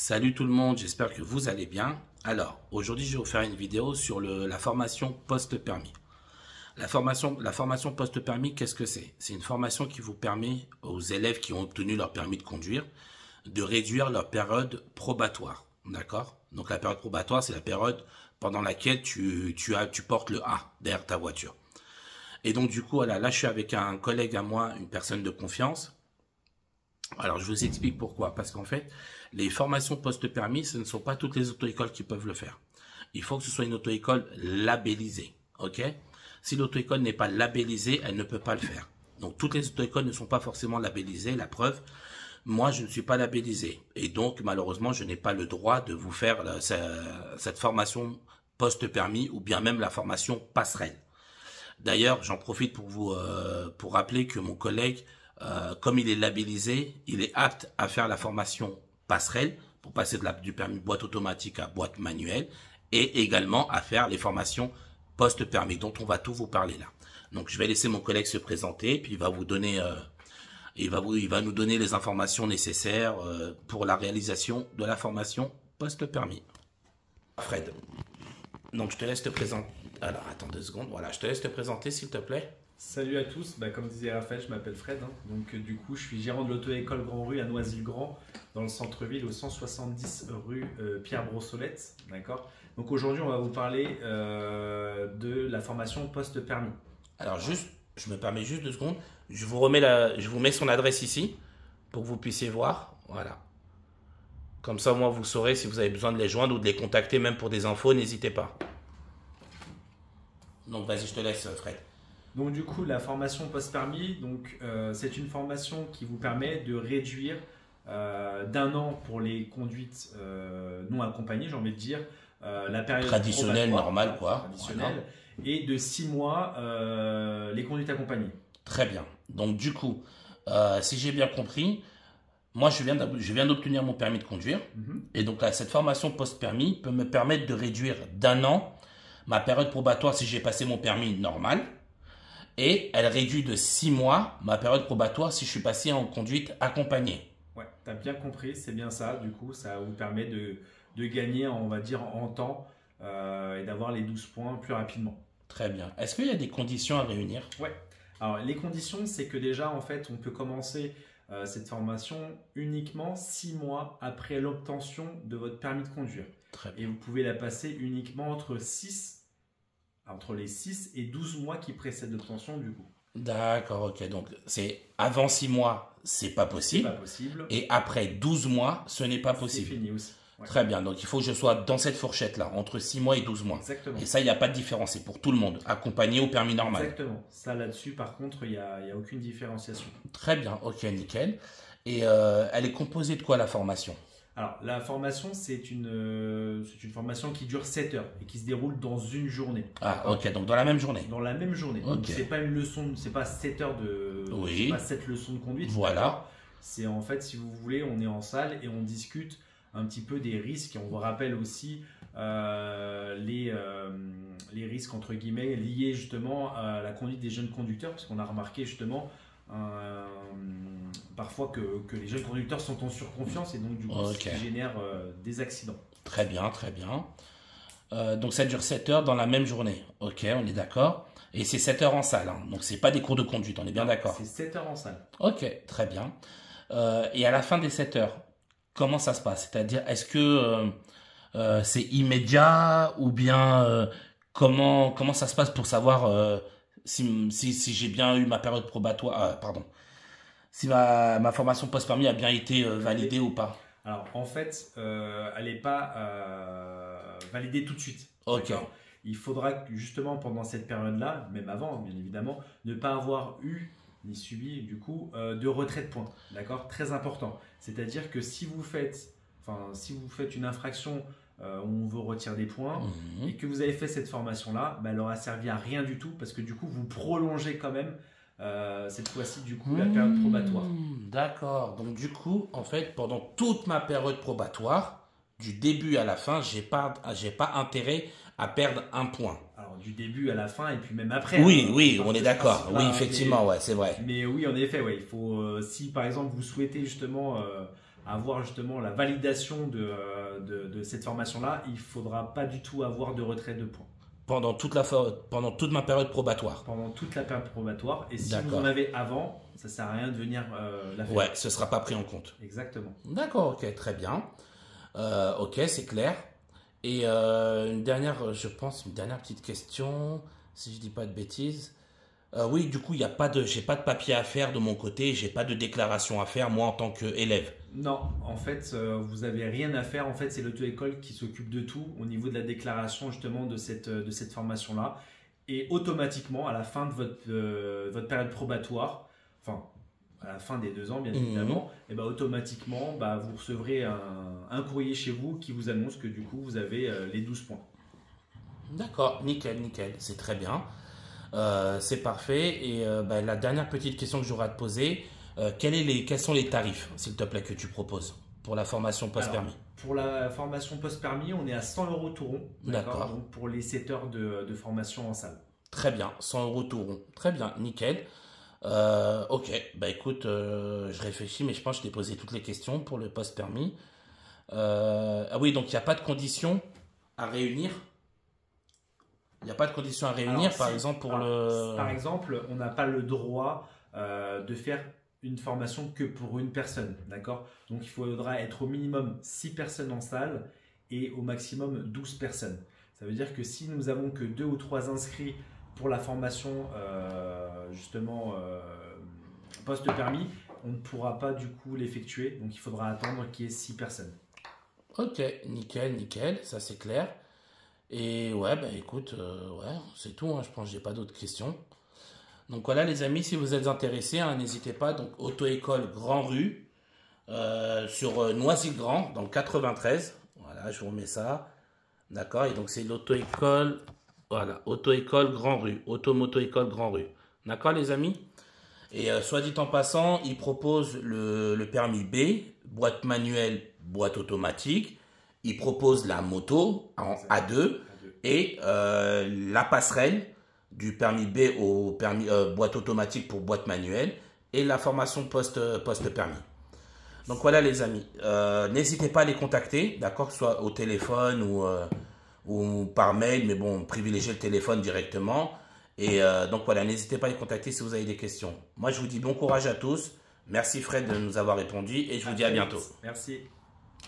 Salut tout le monde, j'espère que vous allez bien. Alors, aujourd'hui, je vais vous faire une vidéo sur la formation post-permis. La formation post-permis, qu'est-ce que c'est? C'est une formation qui vous permet aux élèves qui ont obtenu leur permis de conduire de réduire leur période probatoire. D'accord? Donc, la période probatoire, c'est la période pendant laquelle tu portes le A derrière ta voiture. Et donc, du coup, voilà, là, je suis avec un collègue à moi, une personne de confiance. Alors, je vous explique pourquoi. Parce qu'en fait, les formations post-permis, ce ne sont pas toutes les auto-écoles qui peuvent le faire. Il faut que ce soit une auto-école labellisée. OK? Si l'auto-école n'est pas labellisée, elle ne peut pas le faire. Donc, toutes les auto-écoles ne sont pas forcément labellisées. La preuve, moi, je ne suis pas labellisé. Et donc, malheureusement, je n'ai pas le droit de vous faire cette formation post-permis ou bien même la formation passerelle. D'ailleurs, j'en profite pour vous pour rappeler que mon collègue, comme il est labellisé, il est apte à faire la formation passerelle pour passer du permis boîte automatique à boîte manuelle et également à faire les formations post-permis dont on va tout vous parler là. Donc je vais laisser mon collègue se présenter puis il va vous donner il va nous donner les informations nécessaires pour la réalisation de la formation post-permis. Fred. Donc je te laisse te présenter. Alors attends 2 secondes. Voilà, je te laisse te présenter s'il te plaît. Salut à tous, comme disait Raphaël, je m'appelle Fred, donc du coup je suis gérant de l'auto-école Grand Rue à Noisy-le-Grand dans le centre-ville au 170 rue Pierre Brossolette, d'accord. Donc aujourd'hui on va vous parler de la formation post-permis. Alors juste, je me permets juste 2 secondes, je vous mets son adresse ici pour que vous puissiez voir, voilà. Comme ça au moins vous saurez si vous avez besoin de les joindre ou de les contacter même pour des infos, n'hésitez pas. Donc vas-y, je te laisse Fred. Donc du coup, la formation post-permis, c'est une formation qui vous permet de réduire d'1 an pour les conduites non accompagnées, j'ai envie de dire, la période traditionnelle, normale quoi. Traditionnelle, voilà. Et de 6 mois les conduites accompagnées. Très bien. Donc du coup, si j'ai bien compris, moi je viens d'obtenir mon permis de conduire. Et donc là, cette formation post-permis peut me permettre de réduire d'1 an ma période probatoire si j'ai passé mon permis normal. Et elle réduit de 6 mois ma période probatoire si je suis passé en conduite accompagnée. Ouais, tu as bien compris, c'est bien ça. Du coup, ça vous permet de gagner, on va dire, en temps et d'avoir les 12 points plus rapidement. Très bien. Est-ce qu'il y a des conditions à réunir? Ouais. Alors, les conditions, c'est que déjà, en fait, on peut commencer cette formation uniquement 6 mois après l'obtention de votre permis de conduire. Très bien. Et vous pouvez la passer uniquement entre les 6 et 12 mois qui précèdent l'obtention du coup. D'accord, ok. Donc, c'est avant 6 mois, c'est pas possible. C'est pas possible. Et après 12 mois, ce n'est pas possible. C'est fini aussi. Ouais. Très bien. Donc, il faut que je sois dans cette fourchette-là, entre 6 mois et 12 mois. Exactement. Et ça, il n'y a pas de différence. C'est pour tout le monde, accompagné au permis normal. Exactement. Ça, là-dessus, par contre, il n'y a aucune différenciation. Très bien. Ok, nickel. Et elle est composée de quoi, la formation? Alors, la formation, c'est une formation qui dure 7 heures et qui se déroule dans une journée. Ah, ok, donc dans la même journée. Dans la même journée. Okay. Donc, c'est pas une leçon, c'est pas 7 heures de. Oui. C'est pas 7 leçons de conduite. Voilà. C'est en fait, si vous voulez, on est en salle et on discute un petit peu des risques. Et on vous rappelle aussi les risques, entre guillemets, liés justement à la conduite des jeunes conducteurs. Parce qu'on a remarqué justement parfois que les jeunes conducteurs sont en surconfiance et donc du coup ce qui génère des accidents. Très bien, très bien. Donc ça dure 7 heures dans la même journée. Ok, on est d'accord. Et c'est 7 heures en salle, hein. Donc c'est pas des cours de conduite, on est bien d'accord. C'est 7 heures en salle. Ok, très bien. Et à la fin des 7 heures, comment ça se passe? C'est-à-dire, est-ce que c'est immédiat ou bien comment ça se passe pour savoir si j'ai bien eu ma période probatoire, si ma formation post-permis a bien été validée ou pas? Alors en fait, elle n'est pas validée tout de suite. Ok. Il faudra justement pendant cette période-là, même avant bien évidemment, ne pas avoir eu ni subi du coup de retrait de points. D'accord? Très important. C'est-à-dire que si vous faites une infraction où on vous retire des points et que vous avez fait cette formation-là, elle n'aura servi à rien du tout parce que du coup vous prolongez quand même cette fois-ci du coup la période probatoire. D'accord. Donc du coup, en fait, pendant toute ma période probatoire, du début à la fin, j'ai pas intérêt à perdre 1 point. Alors du début à la fin et puis même après. Oui, on est d'accord. Oui, effectivement, ouais, c'est vrai. Mais oui, en effet, ouais, il faut si par exemple vous souhaitez justement avoir justement la validation de cette formation-là, il ne faudra pas du tout avoir de retrait de points. Pendant toute ma période probatoire. Pendant toute la période probatoire. Et si vous D'accord. en avez avant, ça ne sert à rien de venir la faire. Ouais, ce ne sera pas pris en compte. Exactement. D'accord, ok, très bien. Ok, c'est clair. Et une dernière petite question, si je dis pas de bêtises. Oui, du coup, j'ai pas de papier à faire de mon côté, j'ai pas de déclaration à faire, moi, en tant qu'élève. Non, en fait, vous n'avez rien à faire. En fait, c'est l'auto-école qui s'occupe de tout au niveau de la déclaration justement de cette formation-là. Et automatiquement, à la fin de votre période probatoire, enfin, à la fin des 2 ans, bien évidemment, et ben, automatiquement, vous recevrez un courrier chez vous qui vous annonce que du coup, vous avez les 12 points. D'accord, nickel, nickel, c'est très bien. C'est parfait. Et la dernière petite question que j'aurais à te poser, quels sont les tarifs, s'il te plaît, que tu proposes pour la formation post-permis? Pour la formation post-permis, on est à 100 € tout rond. D'accord. Donc pour les 7 heures de formation en salle. Très bien, 100 € tout rond. Très bien, nickel. Ok, écoute, je réfléchis, mais je pense que je t'ai posé toutes les questions pour le post-permis. Ah oui, donc il n'y a pas de conditions à réunir? Il n'y a pas de conditions à réunir, par exemple, pour le... Par exemple, on n'a pas le droit de faire une formation que pour une personne, d'accord? Donc, il faudra être au minimum 6 personnes en salle et au maximum 12 personnes. Ça veut dire que si nous avons que 2 ou 3 inscrits pour la formation, justement, post-permis, on ne pourra pas du coup l'effectuer. Donc, il faudra attendre qu'il y ait 6 personnes. Ok, nickel, nickel, ça c'est clair. Et ouais, écoute, ouais, c'est tout, hein, je pense que j'ai pas d'autres questions. Donc voilà les amis, si vous êtes intéressés, hein, n'hésitez pas, donc auto-école Grand Rue, sur Noisy-le-Grand, dans le 93. Voilà, je vous remets ça. D'accord, et donc c'est l'auto-école, voilà, auto-école Grand Rue, auto-moto-école Grand Rue. D'accord les amis? Et soit dit en passant, ils proposent le permis B, boîte manuelle, boîte automatique. Il propose la moto en A2 et la passerelle du permis B au permis boîte automatique pour boîte manuelle et la formation post-permis. Donc voilà les amis, n'hésitez pas à les contacter, d'accord, que ce soit au téléphone ou par mail, mais bon, privilégiez le téléphone directement. Et donc voilà, n'hésitez pas à les contacter si vous avez des questions. Moi je vous dis bon courage à tous, merci Fred de nous avoir répondu et je vous dis à bientôt. Merci.